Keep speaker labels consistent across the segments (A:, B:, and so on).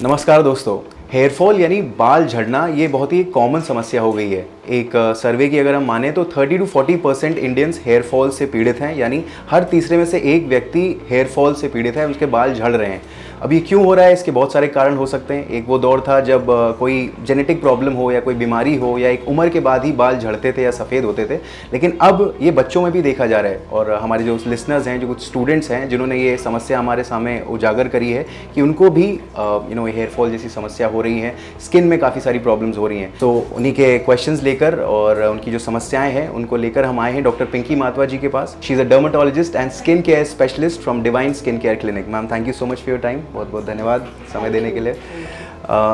A: नमस्कार दोस्तों। Hair fall यानी बाल झड़ना ये बहुत ही कॉमन समस्या हो गई है। एक सर्वे की अगर हम माने तो 30 to 40% इंडियंस हेयर फॉल से पीड़ित हैं, यानी हर तीसरे में से एक व्यक्ति हेयर फॉल से पीड़ित है, उसके बाल झड़ रहे हैं। अब ये क्यों हो रहा है, इसके बहुत सारे कारण हो सकते हैं। एक वो दौर था जब कोई जेनेटिक प्रॉब्लम हो या कोई बीमारी हो या एक उम्र के बाद ही बाल झड़ते थे या सफ़ेद होते थे, लेकिन अब ये बच्चों में भी देखा जा रहा है। और हमारे जो लिसनर्स हैं, जो कुछ स्टूडेंट्स हैं जिन्होंने ये समस्या हमारे सामने उजागर करी है कि उनको भी हेयर फॉल जैसी समस्या हो रही है, स्किन में काफ़ी सारी प्रॉब्लम्स हो रही हैं। तो उन्हीं के क्वेश्चंस लेकर और उनकी जो समस्याएं हैं उनको लेकर हम आए हैं डॉक्टर पिंकी मातवा जी के पास। She is a dermatologist and skin care specialist from divine skin care clinic. Ma'am, thank you so much for your time. बहुत बहुत धन्यवाद समय देने के लिए।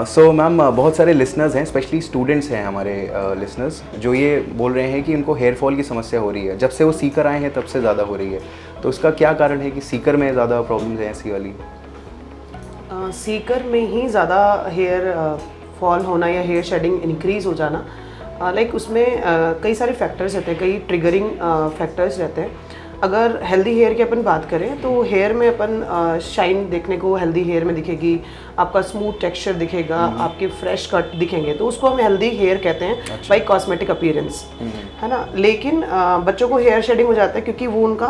A: सो मैम, बहुत सारे लिसनर्स हैं, स्पेशली स्टूडेंट्स हैं हमारे लिसनर्स, जो ये बोल रहे हैं कि उनको हेयर फॉल की समस्या हो रही है। जब से वो सीकर आए हैं तब से ज़्यादा हो रही है। तो उसका क्या कारण है कि सीकर में ज़्यादा प्रॉब्लम्स हैं ऐसी वाली?
B: सीकर में ही ज़्यादा हेयर फॉल होना या हेयर शेडिंग इंक्रीज़ हो जाना, लाइक उसमें कई सारे फैक्टर्स रहते हैं, कई ट्रिगरिंग फैक्टर्स रहते हैं। अगर हेल्दी हेयर की अपन बात करें तो हेयर में अपन शाइन देखने को हेल्दी हेयर में दिखेगी, आपका स्मूथ टेक्सचर दिखेगा, आपके फ्रेश कट दिखेंगे, तो उसको हम हेल्दी हेयर कहते हैं बाई कॉस्मेटिक अपीयरेंस, है ना। लेकिन बच्चों को हेयर शेडिंग हो जाता है क्योंकि वो उनका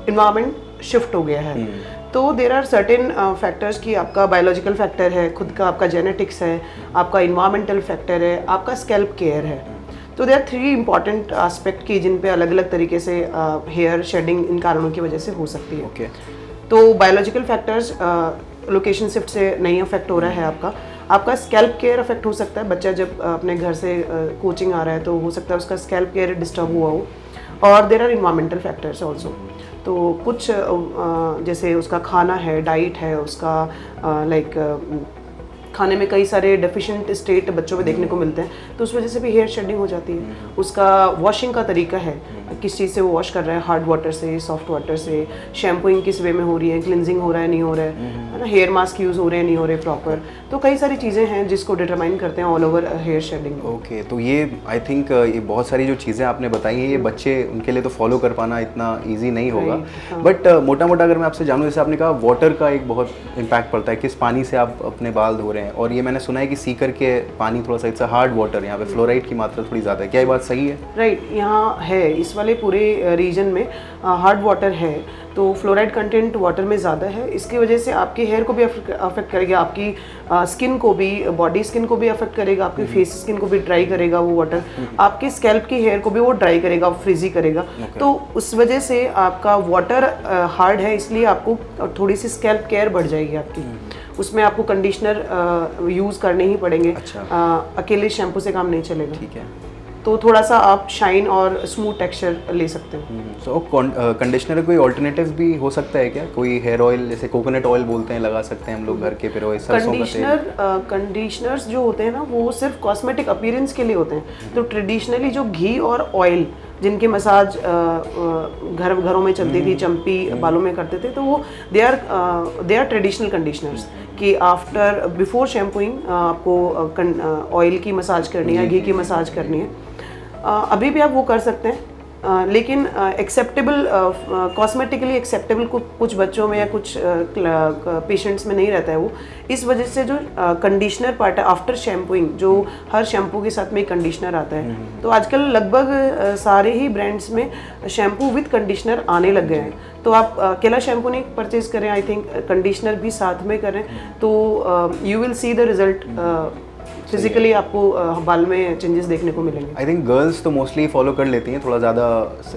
B: इन्वायरमेंट शिफ्ट हो गया है। तो देर आर सर्टेन फैक्टर्स कि आपका बायोलॉजिकल फैक्टर है, खुद का आपका जेनेटिक्स है, आपका इन्वायरमेंटल फैक्टर है, आपका स्कैल्प केयर है। तो देर आर 3 इंपॉर्टेंट एस्पेक्ट की जिन पे अलग अलग तरीके से हेयर शेडिंग इन कारणों की वजह से हो सकती है।
A: Okay.
B: तो बायोलॉजिकल फैक्टर्स, लोकेशन शिफ्ट से नहीं अफेक्ट हो रहा है आपका स्कैल्प केयर अफेक्ट हो सकता है। बच्चा जब अपने घर से कोचिंग आ रहा है तो हो सकता है उसका स्कैल्प केयर डिस्टर्ब हुआ हो। और there are environmental factors also. तो कुछ जैसे उसका खाना है, डाइट है उसका, लाइक खाने में कई सारे डेफिशिएंट स्टेट बच्चों में देखने को मिलते हैं, तो उस वजह से भी हेयर शेडिंग हो जाती है। उसका वॉशिंग का तरीका है, किस चीज़ से वो वॉश कर रहा है, हार्ड वाटर से, सॉफ्ट वाटर से, शैम्पूइंग किस वे में हो रही है, क्लिनजिंग हो रहा है नहीं हो रहा है ना, हेयर मास्क यूज़ हो रहे हैं नहीं हो रहे प्रॉपर। तो कई सारी चीज़ें हैं जिसको डिटरमाइन करते हैं all over hair shedding.
A: Okay, तो ये आई थिंक ये बहुत सारी जो चीज़ें आपने बताई हैं, ये बच्चे उनके लिए तो फॉलो कर पाना इतना ईजी नहीं होगा। बट मोटा मोटा अगर मैं आपसे जानूँ, जैसे आपने कहा वाटर का एक बहुत इम्पैक्ट पड़ता है, किस पानी से आप अपने बाल धो रहे हैं। और ये मैंने सुना है कि सीकर के पानी थोड़ा सा इट्स हार्ड वाटर, यहाँ पे फ्लोराइड की मात्रा थोड़ी ज़्यादा है। क्या ये बात सही है?
B: राइट, यहाँ है इस वाले पूरे रीजन में हार्ड वाटर है, तो फ्लोराइड कंटेंट वाटर में ज़्यादा है। इसकी वजह से आपके हेयर को भी अफेक्ट करेगा, आपकी स्किन को भी, बॉडी स्किन को भी अफेक्ट करेगा, आपकी फेस स्किन को भी ड्राई करेगा वो वाटर, आपके स्कैल्प की हेयर को भी वो ड्राई करेगा, फ्रीजी करेगा। तो उस वजह से आपका वाटर हार्ड है, इसलिए आपको थोड़ी सी स्कैल्प केयर बढ़ जाएगी आपकी। उसमें आपको कंडीशनर यूज़ करने ही पड़ेंगे। अकेले शैम्पू से काम नहीं चलेगा।
A: ठीक है।
B: तो थोड़ा सा आप शाइन और स्मूथ टेक्सचर ले सकते हो।
A: सो कंडीशनर कोई ऑल्टरनेटिव भी हो सकता है क्या? कोई हेयर ऑयल जैसे कोकोनट ऑयल बोलते हैं, लगा सकते हैं हम लोग घर के, फिर सरसों का तेल।
B: कंडीशनर्स जो होते हैं ना, वो सिर्फ कॉस्मेटिक अपीयरेंस के लिए होते हैं। तो ट्रेडिशनली जो घी और ऑयल जिनकी मसाज घरों में चलती थी, चंपी बालों में करते थे, तो वो दे आर ट्रेडिशनल कंडीशनर्स कि आफ्टर बिफोर शैम्पूइंग आपको ऑयल की मसाज करनी है, घी की मसाज करनी है। अभी भी आप वो कर सकते हैं, लेकिन एक्सेप्टेबल, कॉस्मेटिकली एक्सेप्टेबल कुछ बच्चों में या कुछ पेशेंट्स में नहीं रहता है वो। इस वजह से जो कंडीशनर पार्ट है आफ्टर शैम्पूइंग, जो हर शैम्पू के साथ में कंडीशनर आता है, तो आजकल लगभग सारे ही ब्रांड्स में शैम्पू विद कंडीशनर आने लग गए हैं। तो आप अकेला शैम्पू नहीं परचेज करें, आई थिंक कंडीशनर भी साथ में करें, तो you will see the result. Physically आपको बाल में चेंजेस देखने को मिलेंगे।
A: आई थिंक गर्ल्स तो मोस्टली फॉलो कर लेती हैं, थोड़ा ज़्यादा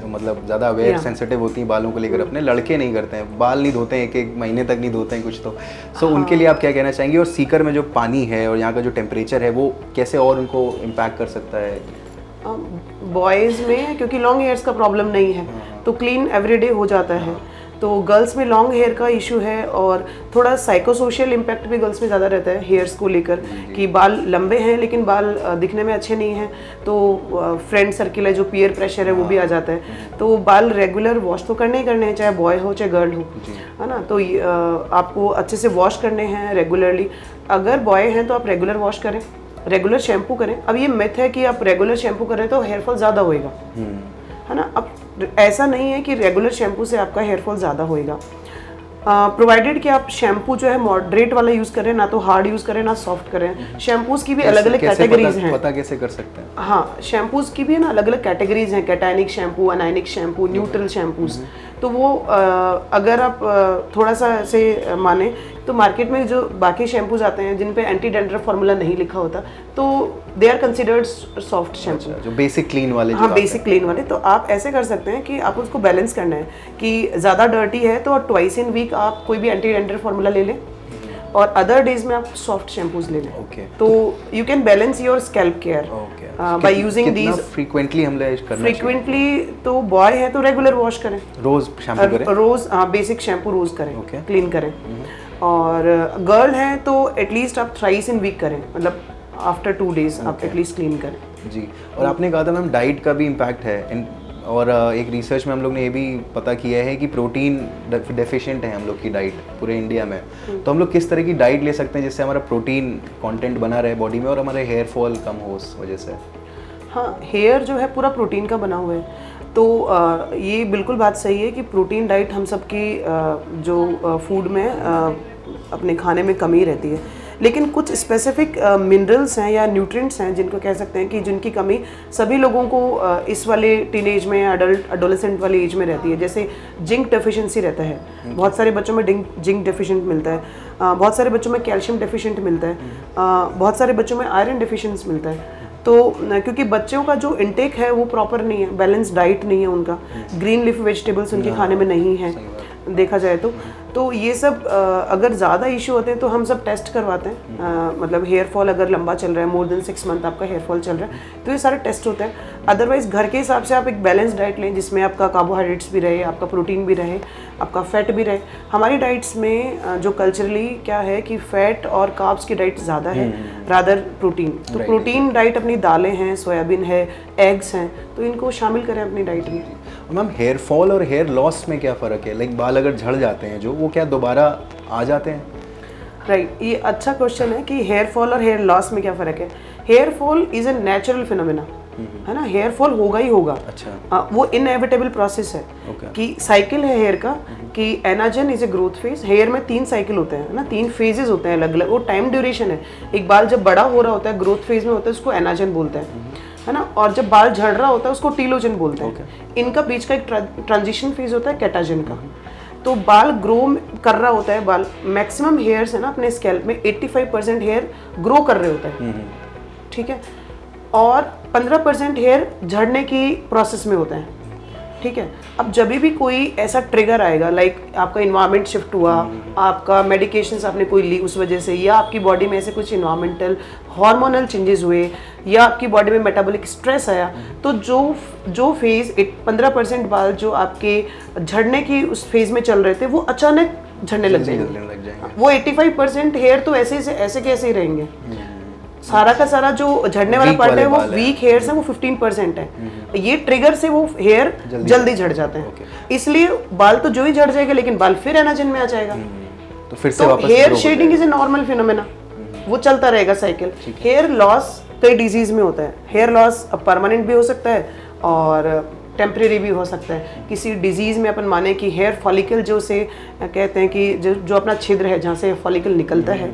A: मतलब ज़्यादा अवेयर सेंसिटिव होती हैं बालों को लेकर अपने। लड़के नहीं करते हैं, बाल नहीं धोते हैं, एक महीने तक नहीं धोते हैं कुछ तो। सो उनके लिए आप क्या कहना चाहेंगे? और सीकर में जो पानी है और यहाँ का जो टेम्परेचर है, वो कैसे और उनको इम्पैक्ट कर सकता है?
B: बॉयज़ में क्योंकि लॉन्ग हेयर्स का प्रॉब्लम नहीं है, तो क्लीन एवरीडे हो जाता है। तो गर्ल्स में लॉन्ग हेयर का इशू है, और थोड़ा साइकोसोशियल इम्पैक्ट भी गर्ल्स में ज़्यादा रहता है हेयर्स को लेकर, कि बाल लंबे हैं लेकिन बाल दिखने में अच्छे नहीं हैं, तो फ्रेंड सर्किल है, जो पीयर प्रेशर है वो भी आ जाता है। तो बाल रेगुलर वॉश तो करने ही करने हैं, चाहे बॉय हो चाहे गर्ल हो, है ना। तो आपको अच्छे से वॉश करने हैं रेगुलरली। अगर बॉय हैं तो आप रेगुलर वॉश करें, रेगुलर शैम्पू करें। अब ये मिथ है कि आप रेगुलर शैम्पू करें तो हेयर फॉल ज़्यादा होएगा, है ना। अब ऐसा नहीं है कि रेगुलर शैम्पू से आपका हेयर फॉल ज़्यादा होएगा। प्रोवाइडेड कि आप शैम्पू जो है मॉडरेट वाला यूज़ करें, ना तो हार्ड यूज़ करें ना सॉफ्ट करें। शैम्पूज़ की भी अलग अलग कैटेगरीज हैं।
A: पता कैसे कर सकते हैं?
B: हाँ, शैम्पूज़ की भी है ना अलग अलग कैटेगरीज हैं, cationic shampoo, anionic shampoo, neutral shampoos. तो वो अगर आप थोड़ा सा ऐसे माने तो मार्केट में जो बाकी शैम्पूज आते हैं जिन पे एंटी डैंड्रफ फार्मूला नहीं लिखा होता, तो they are considered soft shampoo,
A: जो बेसिक क्लीन वाले।
B: हाँ, बेसिक क्लीन वाले। तो आप ऐसे कर सकते हैं कि आप उसको बैलेंस करना है कि ज़्यादा डर्टी है तो ट्वाइस इन वीक आप कोई भी एंटी डैंड्रफ फार्मूला ले लें और अदर डेज में आप सॉफ्ट शैम्पूज ले लें।
A: Okay.
B: तो you can balance your scalp care by using these.
A: Frequently हम लोग करना चाहिए?
B: फ्रीक्वेंटली तो बॉय है तो रेगुलर वॉश करें,
A: रोज शैम्पू करें,
B: रोज, हाँ, बेसिक शैम्पू रोज करें,
A: Okay.
B: क्लीन करें। और गर्ल है तो एटलीस्ट आप थ्राइस इन वीक करें, मतलब आफ्टर 2 days आप एटलीस्ट क्लीन करें।
A: जी। और आपने कहा था मैम डाइट का भी इम्पैक्ट है, और एक रिसर्च में हम लोग ने ये भी पता किया है कि प्रोटीन डेफिशिएंट है हम लोग की डाइट पूरे इंडिया में। तो हम लोग किस तरह की डाइट ले सकते हैं जिससे हमारा प्रोटीन कंटेंट बना रहे बॉडी में और हमारे हेयर फॉल कम हो उस वजह से?
B: हाँ, हेयर जो है पूरा प्रोटीन का बना हुआ है, तो ये बिल्कुल बात सही है कि प्रोटीन डाइट हम सबकी जो फूड में अपने खाने में कमी रहती है, लेकिन कुछ स्पेसिफिक मिनरल्स हैं या न्यूट्रिएंट्स हैं जिनको कह सकते हैं कि जिनकी कमी सभी लोगों को इस वाले टीनेज में या एडोलेसेंट वाले एज में रहती है। जैसे जिंक डेफिशिएंसी रहता है, बहुत सारे बच्चों में जिंक डेफिशिएंट मिलता है, बहुत सारे बच्चों में कैल्शियम डेफिशिएंट मिलता है, बहुत सारे बच्चों में आयरन डेफिशिएंसी मिलता है। तो क्योंकि बच्चों का जो इंटेक है वो प्रॉपर नहीं है, बैलेंस डाइट नहीं है उनका, ग्रीन लीफ वेजिटेबल्स उनके खाने में नहीं है देखा जाए तो ये सब अगर ज़्यादा इशू होते हैं तो हम सब टेस्ट करवाते हैं। मतलब हेयर फॉल अगर लंबा चल रहा है, मोर देन 6 month आपका हेयर फॉल चल रहा है, तो ये सारे टेस्ट होते हैं। अदरवाइज घर के हिसाब से आप एक बैलेंस डाइट लें जिसमें आपका कार्बोहाइड्रेट्स भी रहे, आपका प्रोटीन भी रहे, आपका फैट भी रहे। हमारी डाइट्स में जो कल्चरली क्या है कि फैट और कार्ब्स की डाइट ज़्यादा है रादर प्रोटीन। तो प्रोटीन डाइट अपनी दालें हैं, सोयाबीन है, एग्स हैं, तो इनको शामिल करें अपनी डाइट में।
A: मैम हेयर फॉल और हेयर लॉस में क्या फ़र्क है? लाइक बाल अगर झड़ जाते हैं जो, वो क्या दोबारा आ जाते हैं?
B: राइट, ये अच्छा क्वेश्चन है कि हेयर फॉल और हेयर लॉस में क्या फ़र्क है। Hair fall is a natural phenomena, है ना, हेयर फॉल होगा ही होगा।
A: अच्छा।
B: वो इनएविटेबल प्रोसेस है कि साइकिल है हेयर का, कि anagen is a growth phase. Hair में 3 साइकिल होते हैं ना, 3 फेजेस होते हैं अलग अलग, वो टाइम ड्यूरेशन है। एक बाल जब बड़ा हो रहा होता है, ग्रोथ फेज में होता है, उसको एनाजन बोलते हैं, है ना, और जब बाल झड़ रहा होता है उसको टीलोजन बोलते हैं। इनका बीच का एक ट्रांजिशन फेज होता है कैटाजन का। तो बाल ग्रो कर रहा होता है, बाल मैक्सिमम हेयर्स है ना अपने स्कैल्प में 85% हेयर ग्रो कर रहे होते हैं, ठीक है, और 15% हेयर झड़ने की प्रोसेस में होता है, ठीक है। अब जब भी कोई ऐसा ट्रिगर आएगा, लाइक आपका इन्वायरमेंट शिफ्ट हुआ, आपका मेडिकेशंस आपने कोई ली उस वजह से, या आपकी बॉडी में ऐसे कुछ इन्वायरमेंटल हार्मोनल चेंजेस हुए, या आपकी बॉडी में मेटाबॉलिक स्ट्रेस आया, तो जो फेज 15% बाल जो आपके झड़ने की उस फेज में चल रहे थे वो अचानक झड़ने लग जाएंगे। वो 85% हेयर तो ऐसे के ऐसे ही रहेंगे। सारा का सारा जो झड़ने वाला पार्ट है वो वीक हेयर्स है, वो 15% है। ये ट्रिगर से वो हेयर जल्दी झड़ जाते हैं, इसलिए बाल तो जो ही झड़ जाएगा लेकिन बाल फिर एनाजन में आ जाएगा।
A: तो फिर से वापस
B: hair shedding is a normal phenomena, वो चलता रहेगा साइकिल। हेयर लॉस कई डिजीज में होता है। हेयर लॉस परमानेंट भी हो सकता है और टेम्परेरी भी हो सकता है। किसी डिजीज़ में अपन माने कि हेयर फॉलिकल जो से कहते हैं कि जो अपना छिद्र है जहाँ से फॉलिकल निकलता है,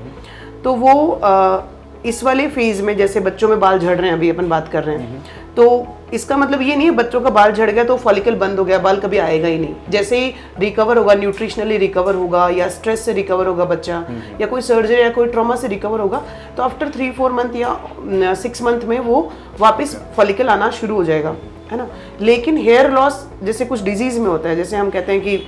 B: तो वो इस वाले फेज में, जैसे बच्चों में बाल झड़ रहे हैं अभी अपन बात कर रहे हैं, तो इसका मतलब ये नहीं है बच्चों का बाल झड़ गया तो फॉलिकल बंद हो गया, बाल कभी आएगा ही नहीं। जैसे ही रिकवर होगा, न्यूट्रिशनली रिकवर होगा, या स्ट्रेस से रिकवर होगा बच्चा, या कोई सर्जरी या कोई ट्रॉमा से रिकवर होगा, तो आफ्टर 3-4 मंथ या 6 मंथ में वो वापस फॉलिकल आना शुरू हो जाएगा, है ना। लेकिन हेयर लॉस जैसे कुछ डिजीज़ में होता है, जैसे हम कहते हैं कि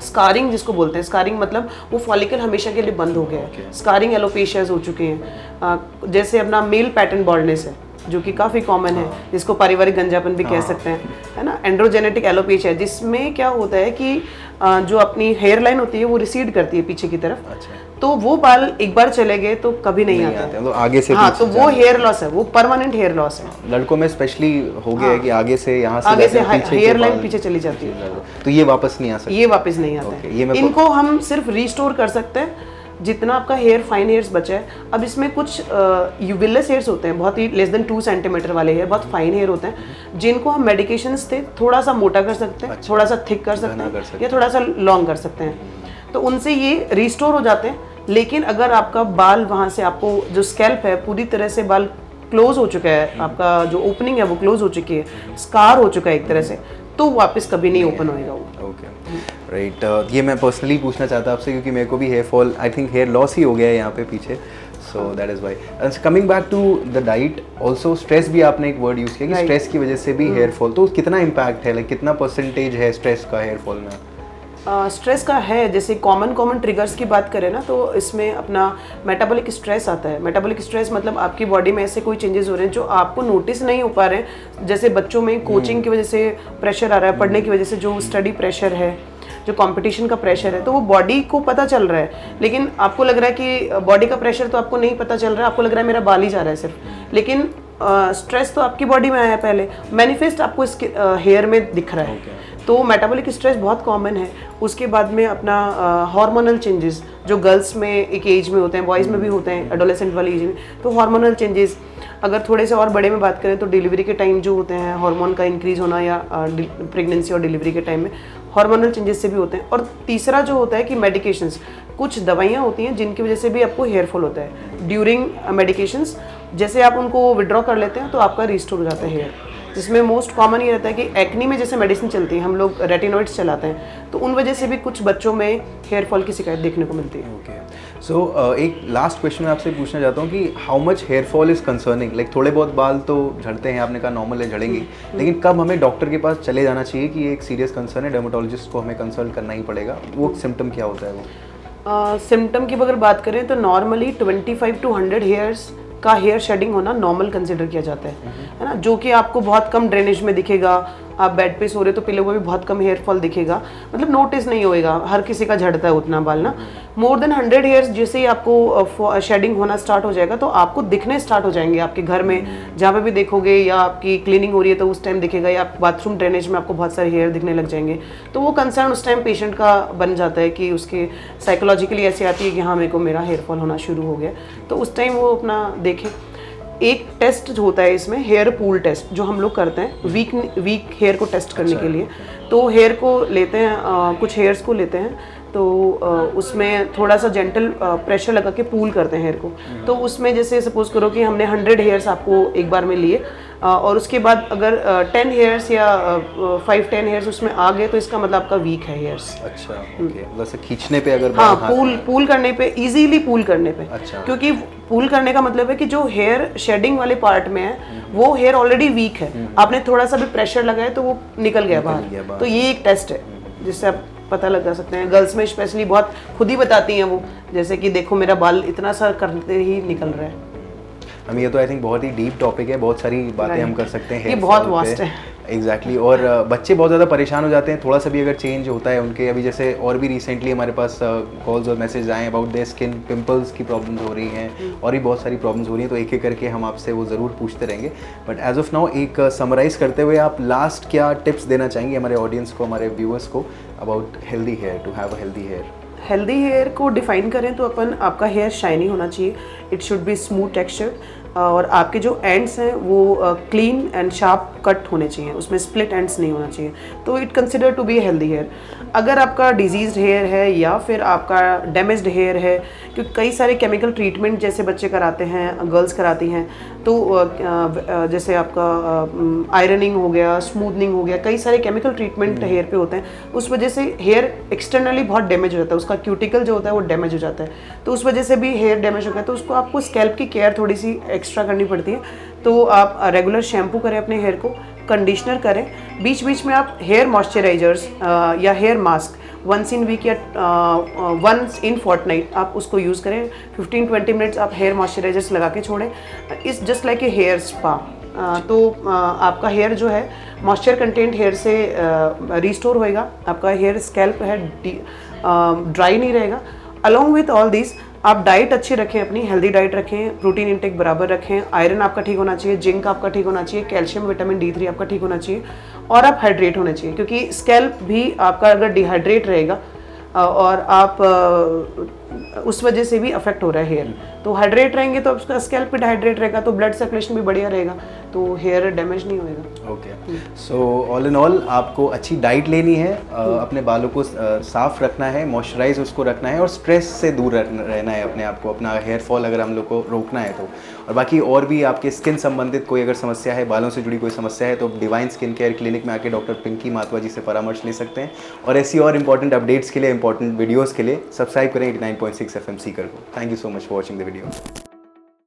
B: स्कारिंग जिसको बोलते हैं, स्कारिंग मतलब वो फॉलिकल हमेशा के लिए बंद हो गया है। स्कारिंग एलोपेशियाज हो चुके हैं। जैसे अपना मेल पैटर्न बॉल्डनेस है जो कि काफ़ी कॉमन है, जिसको पारिवारिक गंजापन भी कह सकते हैं, है ना। एंड्रोजेनेटिक एलोपेशिया है जिसमें क्या होता है कि जो अपनी हेयर लाइन होती है वो रिसीड करती है पीछे की तरफ। अच्छा। तो वो बाल एक बार चले गए तो कभी नहीं आते,
A: तो आगे से।
B: हाँ, तो वो हेयर लॉस है, वो परमानेंट हेयर लॉस है।
A: लड़कों में स्पेशली हो गया है कि आगे से यहाँ से
B: आगे से हेयर लाइन पीछे चली जाती है,
A: तो ये वापस नहीं आ सकती।
B: ये वापस नहीं आता है। इनको हम सिर्फ रिस्टोर कर सकते हैं जितना आपका हेयर फाइन हेयर्स बचा है। अब इसमें कुछ यूविलस हेयर्स होते हैं, बहुत ही लेस देन 2 सेंटीमीटर वाले हेयर, बहुत फाइन हेयर होते हैं, जिनको हम मेडिकेशंस से थोड़ा सा मोटा कर सकते हैं, थोड़ा सा थिक कर सकते हैं, या थोड़ा सा लॉन्ग कर सकते हैं। तो उनसे ये रिस्टोर हो जाते हैं। लेकिन अगर आपका बाल वहाँ से, आपको जो स्कैल्प है पूरी तरह से बाल क्लोज हो चुका है, आपका जो ओपनिंग है वो क्लोज हो चुकी है, स्कार हो चुका है एक तरह से, तो वापस कभी नहीं ओपन होएगा वो।
A: ओके राइट, ये मैं पर्सनली पूछना चाहता आपसे क्योंकि मेरे को भी hair fall, I think hair loss ही हो गया है यहाँ पे पीछे, so that is why. Coming back to the diet, also stress भी आपने एक वर्ड यूज़ किया कि स्ट्रेस की वजह से भी हेयर फॉल, तो कितना इम्पैक्ट है, लाइक कितना परसेंटेज है स्ट्रेस का हेयर फॉल में?
B: स्ट्रेस का है, जैसे कॉमन ट्रिगर्स की बात करें ना, तो इसमें अपना मेटाबॉलिक स्ट्रेस आता है। मेटाबॉलिक स्ट्रेस मतलब आपकी बॉडी में ऐसे कोई चेंजेस हो रहे हैं जो आपको नोटिस नहीं हो पा रहे हैं। जैसे बच्चों में कोचिंग की वजह से प्रेशर आ रहा है, पढ़ने की वजह से जो स्टडी प्रेशर है, जो कंपटीशन का प्रेशर है, तो वो बॉडी को पता चल रहा है, लेकिन आपको लग रहा है कि बॉडी का प्रेशर तो आपको नहीं पता चल रहा है, आपको लग रहा है मेरा बाल ही जा रहा है सिर्फ, लेकिन स्ट्रेस तो आपकी बॉडी में आया है पहले, मैनिफेस्ट आपको इसके हेयर में दिख रहा है। तो मेटाबॉलिक स्ट्रेस बहुत कॉमन है। उसके बाद में अपना हार्मोनल चेंजेस जो गर्ल्स में एक एज में होते हैं, बॉयज़ में भी होते हैं एडोलेसेंट वाली एज में, तो हार्मोनल चेंजेस। अगर थोड़े से और बड़े में बात करें तो डिलीवरी के टाइम जो होते हैं हार्मोन का इंक्रीज होना, या प्रेगनेंसी और डिलीवरी के टाइम में हार्मोनल चेंजेस से भी होते हैं। और तीसरा जो होता है कि मेडिकेशंस, कुछ दवाइयाँ होती हैं जिनकी वजह से भी आपको हेयर फॉल होता है ड्यूरिंग मेडिकेशंस। जैसे आप उनको विड्रॉ कर लेते हैं तो आपका रिस्टोर हो जाता है हेयर, जिसमें मोस्ट कॉमन ये रहता है कि एक्नी में जैसे मेडिसिन चलती है, हम लोग रेटिनॉइड्स चलाते हैं, तो उन वजह से भी कुछ बच्चों में हेयर फॉल की शिकायत देखने को मिलती है।
A: ओके, सो एक लास्ट क्वेश्चन मैं आपसे पूछना चाहता हूँ कि how much hair fall is concerning, like थोड़े बहुत बाल तो झड़ते हैं, आपने कहा नॉर्मल है, झड़ेंगे, लेकिन कब हमें डॉक्टर के पास चले जाना चाहिए कि ये एक सीरियस कंसर्न है, डर्मेटोलॉजिस्ट को हमें कंसल्ट करना ही पड़ेगा? वो सिम्टम क्या होता है वो?
B: सिम्टम की अगर बात करें तो नॉर्मली 25 to 100 हेयर्स का हेयर शेडिंग होना नॉर्मल कंसिडर किया जाता है ना, जो कि आपको बहुत कम ड्रेनेज में दिखेगा। आप बेड पे सो रहे तो पिलो में भी बहुत कम हेयर फॉल दिखेगा, मतलब नोटिस नहीं होएगा, हर किसी का झड़ता है उतना बाल ना। मोर देन 100 हेयर्स जैसे ही आपको शेडिंग होना स्टार्ट हो जाएगा तो आपको दिखने स्टार्ट हो जाएंगे आपके घर में, जहाँ पे भी देखोगे, या आपकी क्लीनिंग हो रही है तो उस टाइम दिखेगा, या बाथरूम ड्रेनेज में आपको बहुत सारे हेयर दिखने लग जाएंगे। तो वो कंसर्न उस टाइम पेशेंट का बन जाता है कि उसके साइकोलॉजिकली ऐसे आती है कि हाँ मेरे को मेरा हेयर फॉल होना शुरू हो गया, तो उस टाइम वो अपना देखें। एक टेस्ट जो होता है इसमें, हेयर पूल टेस्ट, जो हम लोग करते हैं वीक हेयर को टेस्ट करने के लिए। तो हेयर को लेते हैं, कुछ हेयर्स को लेते हैं, तो उसमें थोड़ा सा जेंटल प्रेशर लगा के पूल करते हैं हेयर को। तो उसमें जैसे सपोज करो कि हमने 100 हेयर्स आपको एक बार में लिए, और उसके बाद अगर 10 हेयर्स या 5-10 हेयर्स उसमें आ गए तो इसका मतलब आपका वीक है हेयर्स।
A: अच्छा, ओके, वैसे खींचने पे अगर
B: हाँ, पूल करने पे, इजीली पूल करने पे।
A: अच्छा।
B: क्योंकि पूल करने का मतलब है कि जो हेयर शेडिंग वाले पार्ट में है वो हेयर ऑलरेडी वीक है, आपने थोड़ा सा भी प्रेशर लगाया तो वो निकल गया बाहर। तो ये एक टेस्ट है जिससे आप पता लगा सकते हैं। गर्ल्स में स्पेशली बहुत खुद ही बताती हैं वो, जैसे कि देखो मेरा बाल इतना सा करते ही निकल रहा है।
A: हम ये तो आई थिंक बहुत ही डीप टॉपिक है, बहुत सारी बातें हम कर सकते हैं,
B: ये बहुत वास्ट है।
A: एग्जैक्टली, और बच्चे बहुत ज़्यादा परेशान हो जाते हैं थोड़ा सा भी अगर चेंज होता है उनके। अभी जैसे और भी रिसेंटली हमारे पास कॉल्स और मैसेज आए अबाउट देयर स्किन, पिंपल्स की प्रॉब्लम्स हो रही हैं और भी बहुत सारी प्रॉब्लम्स हो रही हैं, तो एक एक करके हम आपसे वो ज़रूर पूछते रहेंगे। बट एज ऑफ नाउ एक समराइज़ करते हुए आप लास्ट क्या टिप्स देना चाहेंगे हमारे ऑडियंस को, हमारे व्यूअर्स को, about healthy hair, to have a healthy hair?
B: Healthy hair को डिफाइन करें तो आपका हेयर शाइनी होना चाहिए, it should be smooth texture, और आपके जो एंड्स हैं वो क्लीन एंड शार्प कट होने चाहिए, उसमें स्प्लिट एंड्स नहीं होना चाहिए, तो it consider to be healthy hair. अगर आपका डिजीज्ड हेयर है या फिर आपका डैमेज्ड हेयर है, क्योंकि कई सारे केमिकल ट्रीटमेंट जैसे बच्चे कराते हैं, गर्ल्स कराती हैं, तो जैसे आपका आयरनिंग हो गया, स्मूथनिंग हो गया, कई सारे केमिकल ट्रीटमेंट हेयर पे होते हैं, उस वजह से हेयर एक्सटर्नली बहुत डैमेज हो जाता है, उसका क्यूटिकल जो होता है वो डैमेज हो जाता है, तो उस वजह से भी हेयर डैमेज हो गया, तो उसको आपको स्कैल्प की केयर थोड़ी सी एक्स्ट्रा करनी पड़ती है। तो आप रेगुलर शैम्पू करें अपने हेयर को, कंडीशनर करें, बीच बीच में आप हेयर मॉइस्चराइजर्स या hair mask once in week या वंस इन फोर्टनाइट आप उसको यूज़ करें। 15-20 मिनट्स आप हेयर मॉइस्चराइजर्स लगा के छोड़ें, is just like a hair spa. तो आपका हेयर जो है मॉइस्चर कंटेंट हेयर से रिस्टोर होएगा, आपका हेयर स्कैल्प है ड्राई नहीं रहेगा। अलॉन्ग विथ ऑल दिस आप डाइट अच्छी रखें, अपनी हेल्दी डाइट रखें, प्रोटीन इंटेक बराबर रखें, आयरन आपका ठीक होना चाहिए, जिंक आपका ठीक होना चाहिए, कैल्शियम विटामिन D3 आपका ठीक होना चाहिए, और आप हाइड्रेट होने चाहिए, क्योंकि स्कैल्प भी आपका अगर डिहाइड्रेट रहेगा और आप उस वजह से भी अफेक्ट हो रहा है हेयर। तो हाइड्रेट रहेंगे तो उसका स्कैल्प भी हाइड्रेट रहेगा, तो ब्लड सर्कुलेशन भी बढ़िया रहेगा, तो हेयर डैमेज नहीं होएगा।
A: Okay, so all in all आपको अच्छी डाइट लेनी है, अपने बालों को साफ रखना है, मॉइस्चराइज उसको रखना है और स्ट्रेस से दूर रहना है अपने आप को, अपना हेयर फॉल अगर हम लोग को रोकना है तो। और बाकी और भी आपके स्किन संबंधित कोई अगर समस्या है, बालों से जुड़ी कोई समस्या है, तो डिवाइन स्किन केयर क्लिनिक में आके डॉक्टर पिंकी मातवा जी से परामर्श ले सकते हैं। और ऐसी और इंपॉर्टेंट अपडेट्स के लिए, इंपॉर्टेंट वीडियोज़ के लिए सब्सक्राइब करें 89.6 FM सीकर को। Thank you so much for watching the video.